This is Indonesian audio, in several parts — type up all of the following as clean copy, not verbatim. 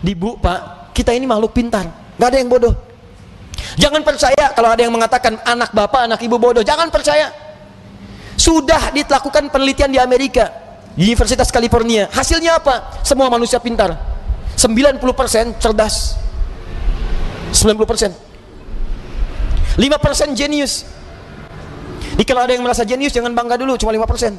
Di Bu, Pak, kita ini makhluk pintar, nggak ada yang bodoh. Jangan percaya kalau ada yang mengatakan anak bapak, anak ibu bodoh. Jangan percaya. Sudah dilakukan penelitian di Amerika, di Universitas California. Hasilnya apa? Semua manusia pintar. 90% cerdas. 90%. 5% jenius. Jadi kalau ada yang merasa jenius, jangan bangga dulu, cuma 5%.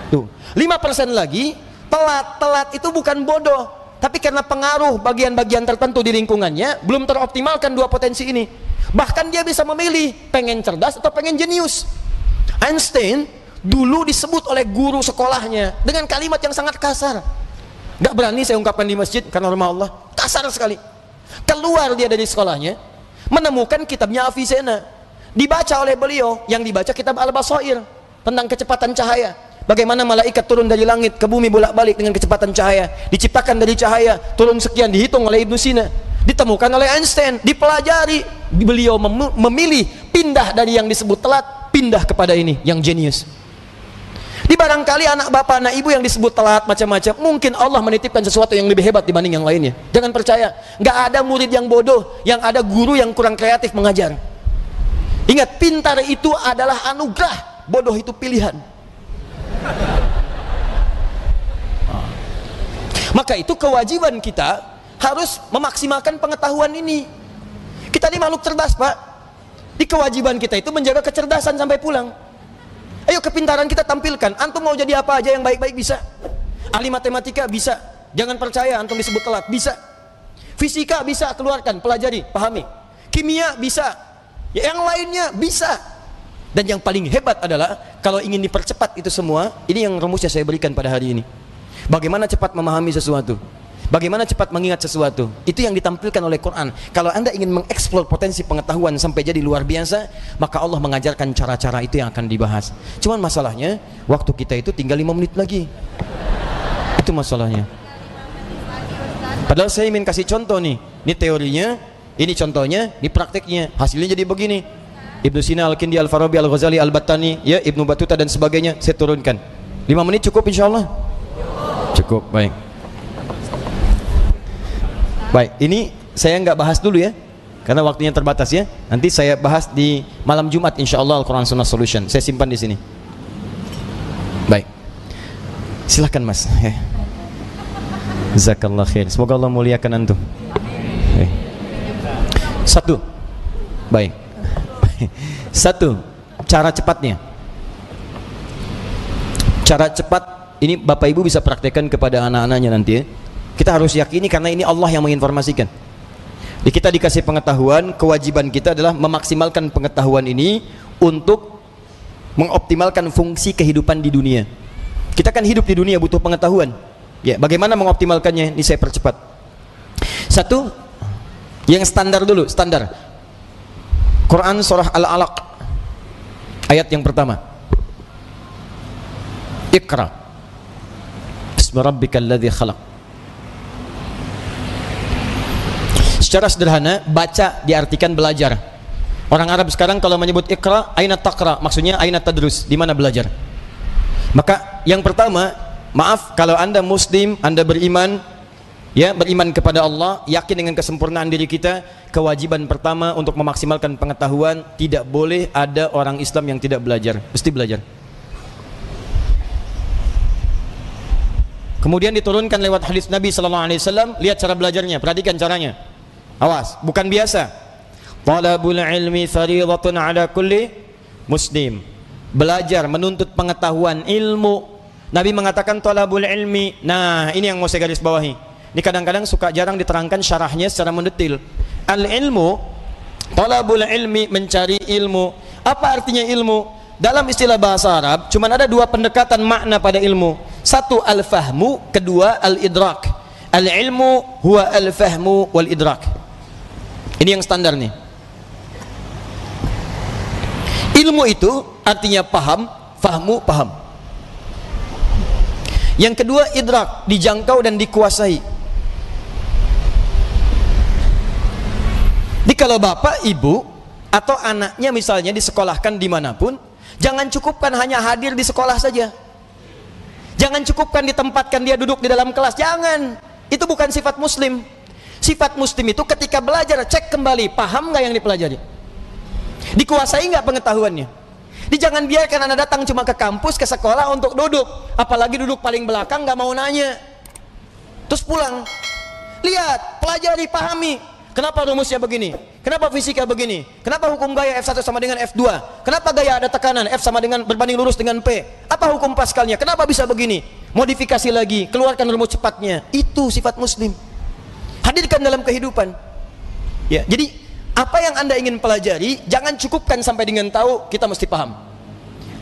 Tuh, 5% lagi telat. Telat itu bukan bodoh, tapi karena pengaruh bagian-bagian tertentu di lingkungannya belum teroptimalkan dua potensi ini. Bahkan dia bisa memilih pengen cerdas atau pengen jenius. Einstein dulu disebut oleh guru sekolahnya dengan kalimat yang sangat kasar. Gak berani saya ungkapkan di masjid karena rumah Allah, kasar sekali. Keluar dia dari sekolahnya, menemukan kitabnya Avicenna, dibaca oleh beliau. Yang dibaca kitab Al-Basair tentang kecepatan cahaya. Bagaimana malaikat turun dari langit ke bumi bolak-balik dengan kecepatan cahaya, diciptakan dari cahaya, turun sekian, dihitung oleh Ibnu Sina, ditemukan oleh Einstein, dipelajari. Beliau memilih pindah dari yang disebut telat, pindah kepada ini yang jenius. Di barangkali anak bapak, anak ibu yang disebut telat macam-macam, mungkin Allah menitipkan sesuatu yang lebih hebat dibanding yang lainnya. Jangan percaya, nggak ada murid yang bodoh, yang ada guru yang kurang kreatif mengajar. Ingat, pintar itu adalah anugerah, bodoh itu pilihan. Maka itu kewajiban kita harus memaksimalkan pengetahuan ini. Kita ini makhluk cerdas, Pak. Di kewajiban kita itu menjaga kecerdasan sampai pulang. Ayo kepintaran kita tampilkan. Antum mau jadi apa aja yang baik-baik bisa. Ahli matematika bisa. Jangan percaya antum disebut telat, bisa. Fisika bisa, keluarkan, pelajari, pahami. Kimia bisa. Ya, yang lainnya bisa. Dan yang paling hebat adalah kalau ingin dipercepat itu semua, ini yang rumusnya saya berikan pada hari ini. Bagaimana cepat memahami sesuatu, bagaimana cepat mengingat sesuatu, itu yang ditampilkan oleh Quran. Kalau Anda ingin mengeksplor potensi pengetahuan sampai jadi luar biasa, maka Allah mengajarkan cara-cara itu yang akan dibahas. Cuman masalahnya, waktu kita itu tinggal 5 menit lagi. Itu masalahnya. Padahal saya ingin kasih contoh nih. Ini teorinya, ini contohnya, ini prakteknya. Hasilnya jadi begini. Ibnu Sina, Al-Kindi, Al-Farabi, Al-Ghazali, Al-Battani, ya, Ibnu Battuta dan sebagainya, saya turunkan. 5 menit cukup insya Allah? Cukup, baik. Baik, ini saya nggak bahas dulu ya, karena waktunya terbatas ya. Nanti saya bahas di malam Jumat insya Allah, Al-Quran Sunnah Solution. Saya simpan di sini. Baik, silahkan Mas. Jazakallah khair. Semoga Allah muliakan antum. Satu, baik. Satu, cara cepatnya. Cara cepat ini Bapak Ibu bisa praktekkan kepada anak-anaknya nanti ya. Kita harus yakini karena ini Allah yang menginformasikan. Jadi kita dikasih pengetahuan, kewajiban kita adalah memaksimalkan pengetahuan ini untuk mengoptimalkan fungsi kehidupan di dunia. Kita kan hidup di dunia butuh pengetahuan. Ya, bagaimana mengoptimalkannya? Ini saya percepat. Satu, yang standar dulu, standar. Quran surah Al-Alaq ayat yang pertama. Iqra Bismi rabbikal ladzi khalaq. Secara sederhana, baca diartikan belajar. Orang Arab sekarang kalau menyebut Iqra, aina taqra, maksudnya aina tadrus, di mana belajar. Maka yang pertama, maaf kalau Anda muslim, Anda beriman, ya, beriman kepada Allah, yakin dengan kesempurnaan diri kita, kewajiban pertama untuk memaksimalkan pengetahuan, tidak boleh ada orang Islam yang tidak belajar, mesti belajar. Kemudian diturunkan lewat hadis Nabi sallallahu alaihi wasallam, lihat cara belajarnya, perhatikan caranya. Awas, bukan biasa. Talabul ilmi fardhatun ala kulli muslim. Belajar, menuntut pengetahuan, ilmu. Nabi mengatakan talabul ilmi. Nah, ini yang mau saya garis bawahi. Ini kadang-kadang suka jarang diterangkan syarahnya secara mendetil. Al-ilmu, talabul ilmi, mencari ilmu. Apa artinya ilmu? Dalam istilah bahasa Arab, cuma ada dua pendekatan makna pada ilmu. Satu al-fahmu, kedua al-idrak. Al-ilmu huwa al-fahmu wal-idrak. Ini yang standar nih. Ilmu itu artinya paham, fahmu, paham. Yang kedua idrak, dijangkau dan dikuasai. Jadi kalau bapak, ibu, atau anaknya misalnya disekolahkan dimanapun, jangan cukupkan hanya hadir di sekolah saja. Jangan cukupkan ditempatkan dia duduk di dalam kelas, jangan. Itu bukan sifat muslim. Sifat muslim itu ketika belajar, cek kembali, paham nggak yang dipelajari, dikuasai nggak pengetahuannya. Jangan biarkan Anda datang cuma ke kampus, ke sekolah untuk duduk, apalagi duduk paling belakang, nggak mau nanya, terus pulang. Lihat, pelajari, pahami. Kenapa rumusnya begini? Kenapa fisika begini? Kenapa hukum gaya F1 sama dengan F2? Kenapa gaya ada tekanan F sama dengan berbanding lurus dengan P? Apa hukum Pascalnya? Kenapa bisa begini? Modifikasi lagi, keluarkan rumus cepatnya. Itu sifat muslim. Hadirkan dalam kehidupan. Ya, jadi apa yang Anda ingin pelajari, jangan cukupkan sampai dengan tahu, kita mesti paham.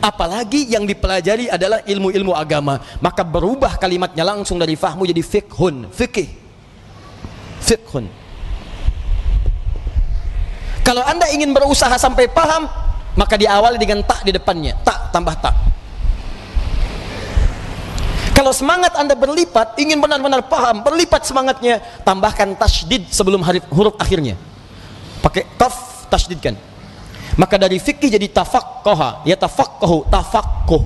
Apalagi yang dipelajari adalah ilmu-ilmu agama, maka berubah kalimatnya langsung dari fahmu jadi fiqhun, fikih. Fiqhun. Kalau Anda ingin berusaha sampai paham, maka diawali dengan tak di depannya, tak tambah tak. Kalau semangat Anda berlipat, ingin benar-benar paham, berlipat semangatnya, tambahkan tasydid sebelum huruf akhirnya. Pakai qaf, tasydidkan. Maka dari fikih jadi tafaqqaha, ya tafaqqahu, tafaqquh.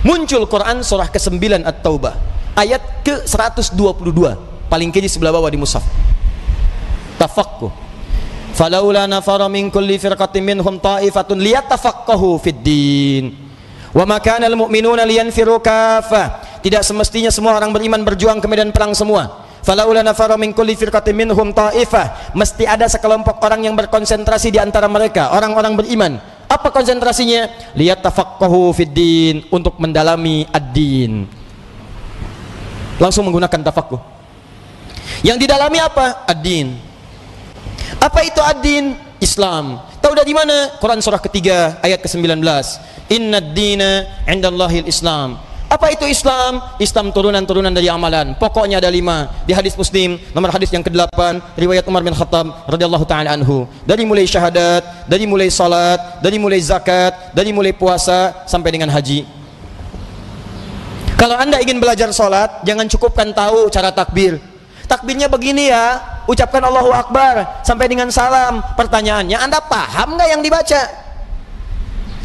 Muncul Quran surah ke-9 At-Taubah, ayat ke-122, paling kiri sebelah bawah di mushaf. Tafaqquh. Falaula nafara min kulli firqatin minhum ta'ifatun liyatafaqahu fid din wa ma kana al mu'minuna liyanfiru kaffah. Tidak semestinya semua orang beriman berjuang ke medan perang semua. Falaula nafara min kulli firqatin minhum ta'ifah, mesti ada sekelompok orang yang berkonsentrasi di antara mereka, orang-orang beriman. Apa konsentrasinya? Liyatafaqahu fid din, untuk mendalami ad-din. Langsung menggunakan tafaqquh. Yang didalami apa? Ad-din. Apa itu ad-din? Islam. Tahu dari mana? Quran surah ketiga ayat ke-19. Innad dina 'indallahil Islam. Apa itu Islam? Islam turunan-turunan dari amalan. Pokoknya ada 5. Di hadis Muslim nomor hadis yang ke-8, riwayat Umar bin Khattab radhiyallahu taala anhu. Dari mulai syahadat, dari mulai salat, dari mulai zakat, dari mulai puasa sampai dengan haji. Kalau Anda ingin belajar salat, jangan cukupkan tahu cara takbir. Takbirnya begini ya, ucapkan Allahu Akbar sampai dengan salam. Pertanyaannya, Anda paham nggak yang dibaca?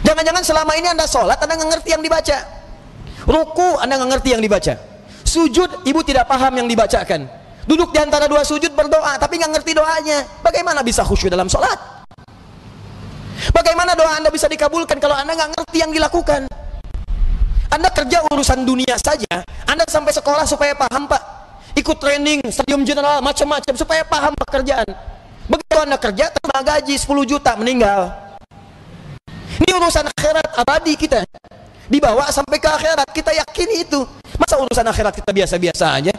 Jangan-jangan selama ini Anda sholat, Anda nggak ngerti yang dibaca. Ruku, Anda nggak ngerti yang dibaca. Sujud, Ibu tidak paham yang dibacakan. Duduk di antara dua sujud berdoa, tapi nggak ngerti doanya. Bagaimana bisa khusyuk dalam sholat? Bagaimana doa Anda bisa dikabulkan kalau Anda nggak ngerti yang dilakukan? Anda kerja urusan dunia saja, Anda sampai sekolah supaya paham, Pak. Ikut training, stadium general, macam-macam supaya paham pekerjaan. Begitu Anda kerja, terima gaji 10 juta, meninggal. Ini urusan akhirat abadi kita. Dibawa sampai ke akhirat, kita yakini itu. Masa urusan akhirat kita biasa-biasa aja?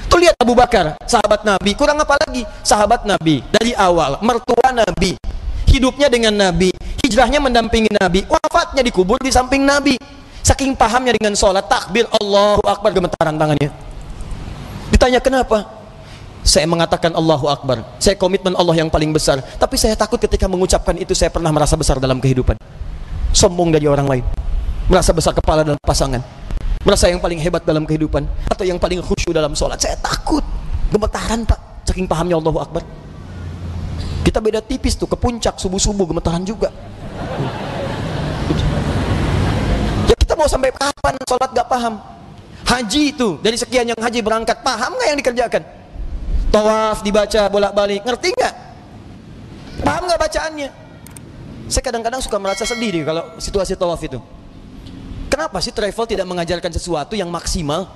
Tuh lihat Abu Bakar, sahabat Nabi, kurang apa lagi? Sahabat Nabi, dari awal, mertua Nabi, hidupnya dengan Nabi, hijrahnya mendampingi Nabi, wafatnya dikubur di samping Nabi. Saking pahamnya dengan sholat, takbir, Allahu Akbar, gemetaran tangannya. Ditanya kenapa? Saya mengatakan Allahu Akbar, saya komitmen Allah yang paling besar, tapi saya takut ketika mengucapkan itu saya pernah merasa besar dalam kehidupan, sombong dari orang lain, merasa besar kepala dalam pasangan, merasa yang paling hebat dalam kehidupan, atau yang paling khusyuk dalam sholat. Saya takut, gemetaran Pak, saking pahamnya Allahu Akbar. Kita beda tipis tuh, ke puncak subuh-subuh gemetaran juga. Ya kita mau sampai kapan sholat gak paham? Haji itu, dari sekian yang haji berangkat, paham nggak yang dikerjakan? Tawaf dibaca bolak-balik, ngerti nggak? Paham nggak bacaannya? Saya kadang-kadang suka merasa sedih deh kalau situasi tawaf itu. Kenapa sih travel tidak mengajarkan sesuatu yang maksimal?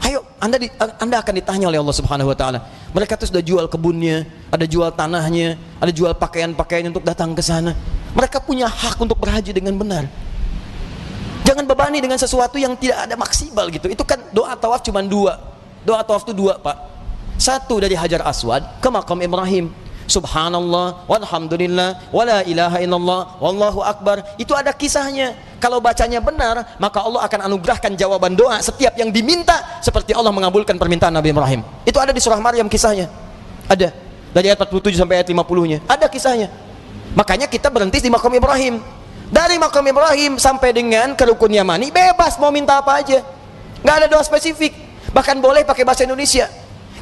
Ayo, Anda akan ditanya oleh Allah Subhanahu Wa Taala. Mereka tuh sudah jual kebunnya, ada jual tanahnya, ada jual pakaian-pakaian untuk datang ke sana. Mereka punya hak untuk berhaji dengan benar. Jangan bebani dengan sesuatu yang tidak ada maksimal gitu. Itu kan doa tawaf cuma 2. Doa tawaf itu 2, Pak. 1 dari Hajar Aswad ke Maqam Ibrahim. Subhanallah, walhamdulillah, wala ilaha illallah, wallahu akbar. Itu ada kisahnya. Kalau bacanya benar, maka Allah akan anugerahkan jawaban doa setiap yang diminta, seperti Allah mengabulkan permintaan Nabi Ibrahim. Itu ada di surah Maryam kisahnya. Ada. Dari ayat 47 sampai ayat 50-nya. Ada kisahnya. Makanya kita berhenti di Maqam Ibrahim. Dari Maqam Ibrahim sampai dengan ke Rukun Yamani, bebas mau minta apa aja, nggak ada doa spesifik, bahkan boleh pakai bahasa Indonesia.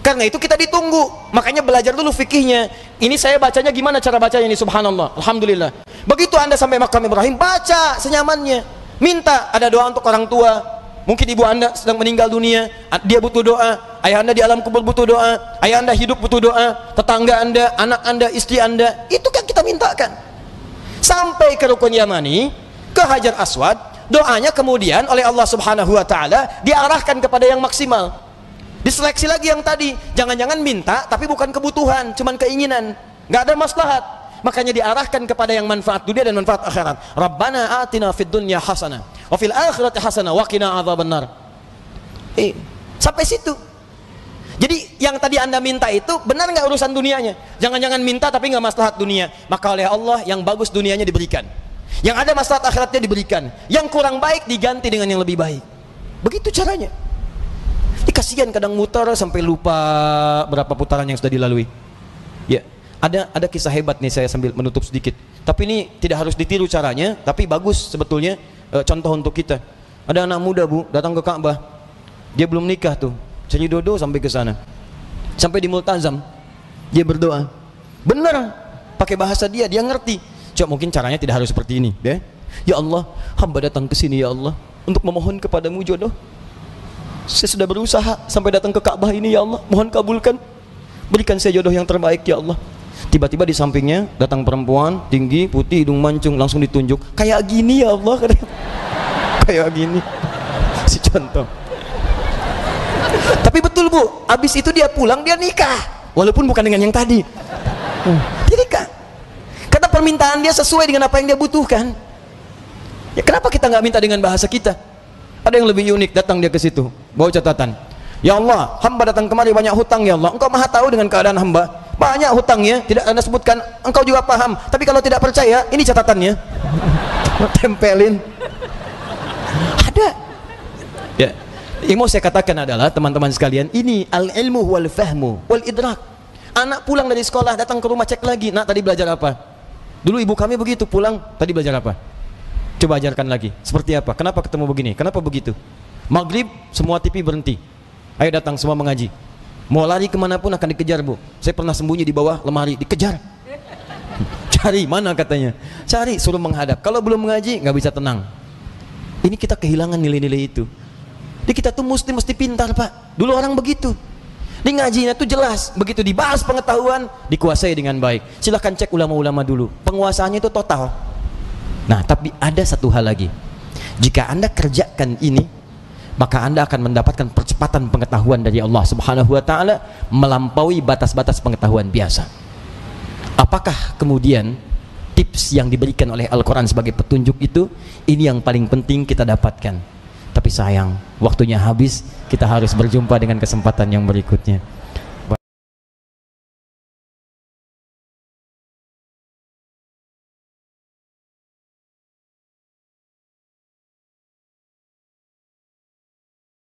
Karena itu kita ditunggu, makanya belajar dulu fikihnya. Ini saya bacanya gimana cara bacanya ini, subhanallah, alhamdulillah. Begitu Anda sampai Maqam Ibrahim, baca senyamannya. Minta, ada doa untuk orang tua, Mungkin ibu anda sedang meninggal dunia, dia butuh doa. Ayah anda di alam kubur butuh doa. Ayah anda hidup butuh doa. Tetangga anda, anak anda, istri anda, itu kan kita mintakan. Sampai ke Rukun Yamani, ke Hajar Aswad, doanya kemudian oleh Allah Subhanahu wa Ta'ala diarahkan kepada yang maksimal. Diseleksi lagi yang tadi, jangan-jangan minta tapi bukan kebutuhan, cuman keinginan, nggak ada maslahat. Makanya diarahkan kepada yang manfaat dunia dan manfaat akhirat. Rabbana atina fid dunya hasanah wa fil akhirati hasanah wa qina adzabannar. Sampai situ. Jadi yang tadi anda minta itu benar nggak urusan dunianya? Jangan-jangan minta tapi nggak maslahat dunia. Maka oleh Allah yang bagus dunianya diberikan, yang ada maslahat akhiratnya diberikan, yang kurang baik diganti dengan yang lebih baik. Begitu caranya. Kasihan kadang mutar sampai lupa berapa putaran yang sudah dilalui. Ya. Ada kisah hebat nih, saya sambil menutup sedikit. Tapi ini tidak harus ditiru caranya, tapi bagus sebetulnya contoh untuk kita. Ada anak muda bu, datang ke Ka'bah. Dia belum nikah tuh, cari dodo sampai ke sana. Sampai di Multazam, dia berdoa. Benar, pakai bahasa dia ngerti. Coba mungkin caranya tidak harus seperti ini, ya. Ya Allah, hamba datang ke sini ya Allah untuk memohon kepadamu jodoh. Saya sudah berusaha sampai datang ke Ka'bah ini ya Allah, mohon kabulkan. Berikan saya jodoh yang terbaik ya Allah. Tiba-tiba di sampingnya datang perempuan tinggi, putih, hidung mancung, langsung ditunjuk. Kayak gini ya Allah, kayak gini. Si contoh. Tapi betul bu, abis itu dia pulang, dia nikah, walaupun bukan dengan yang tadi. Dia nikah. Karena permintaan dia sesuai dengan apa yang dia butuhkan. Ya kenapa kita nggak minta dengan bahasa kita? Ada yang lebih unik, datang dia ke situ, bawa catatan. Ya Allah, hamba datang kemari banyak hutang ya Allah. Engkau maha tahu dengan keadaan hamba. Banyak hutangnya, tidak anda sebutkan, engkau juga paham. Tapi kalau tidak percaya, ini catatannya. Tempelin. Ada. Ya. Yang mau saya katakan adalah teman-teman sekalian, ini al-ilmu wal fahmu wal idrak. Anak pulang dari sekolah, datang ke rumah, cek lagi. Nak, tadi belajar apa? Dulu ibu kami begitu, pulang, tadi belajar apa? Coba ajarkan lagi. Seperti apa? Kenapa ketemu begini? Kenapa begitu? Maghrib, semua TV berhenti. Ayo datang semua mengaji. Mau lari kemanapun akan dikejar bu. Saya pernah sembunyi di bawah lemari, dikejar. Cari mana katanya? Cari, suruh menghadap. Kalau belum mengaji nggak bisa tenang. Ini kita kehilangan nilai-nilai itu. Jadi kita tuh mesti pintar pak. Dulu orang begitu. Di ngajinya tuh jelas. Begitu dibahas pengetahuan, dikuasai dengan baik. Silahkan cek ulama-ulama dulu. Penguasaannya itu total. Nah tapi ada satu hal lagi. Jika anda kerjakan ini, maka anda akan mendapatkan percepatan pengetahuan dari Allah Subhanahu wa Ta'ala melampaui batas-batas pengetahuan biasa. Apakah kemudian tips yang diberikan oleh Al-Quran sebagai petunjuk itu, ini yang paling penting kita dapatkan. Tapi sayang, waktunya habis, kita harus berjumpa dengan kesempatan yang berikutnya.